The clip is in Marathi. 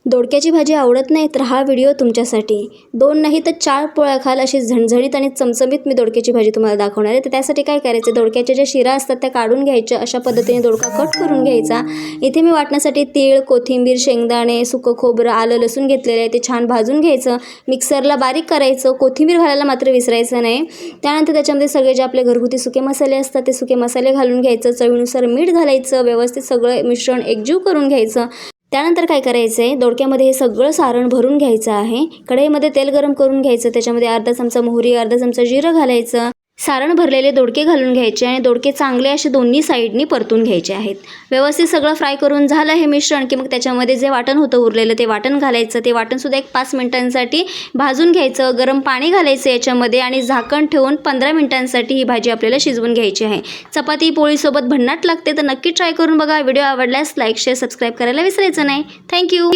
दोडक्याची भाजी आवडत नाही तर हा व्हिडिओ तुमच्यासाठी. 2 नाही तर 4 पोळ्या खाल अशी झणझणीत आणि चमचमीत मी दोडक्याची भाजी तुम्हाला दाखवणार आहे. तर त्यासाठी काय करायचं, दोडक्याच्या ज्या शिरा असतात त्या काढून घ्यायच्या. अशा पद्धतीने दोडका कट करून घ्यायचा. इथे मी वाटण्यासाठी तीळ, कोथिंबीर, शेंगदाणे, सुकं खोबरं, आलं, लसूण घेतलेलं आहे. ते छान भाजून घ्यायचं, मिक्सरला बारीक करायचं. कोथिंबीर घालायला मात्र विसरायचं नाही. त्यानंतर त्याच्यामध्ये सगळे जे आपले घरगुती सुके मसाले असतात ते सुके मसाले घालून घ्यायचं. चवीनुसार मीठ घालायचं. व्यवस्थित सगळं मिश्रण एकजीव करून घ्यायचं. त्यानंतर काय करायचं आहे, दोडक्यामध्ये हे सगळं सारण भरून घ्यायचं आहे. कढईमध्ये तेल गरम करून घ्यायचं. त्याच्यामध्ये अर्धा चमचा मोहरी, अर्धा चमचा जिरं घालायचं. सारण भरलेले दोडके घालून घ्यायचे आणि दोडके चांगले असे दोन्ही साईडनी परतून घ्यायचे आहेत. व्यवस्थित सगळं फ्राय करून झालं हे मिश्रण की मग त्याच्यामध्ये जे वाटण होतं उरलेलं ते वाटण घालायचं. ते वाटणसुद्धा एक 5 मिनिटांसाठी भाजून घ्यायचं. गरम पाणी घालायचं याच्यामध्ये आणि झाकण ठेवून 15 मिनिटांसाठी ही भाजी आपल्याला शिजवून घ्यायची आहे. चपाती पोळीसोबत भन्नाट लागते, तर नक्की ट्राय करून बघा. व्हिडिओ आवडल्यास लाईक, शेअर, सबस्क्राईब करायला विसरायचं नाही. थँक्यू.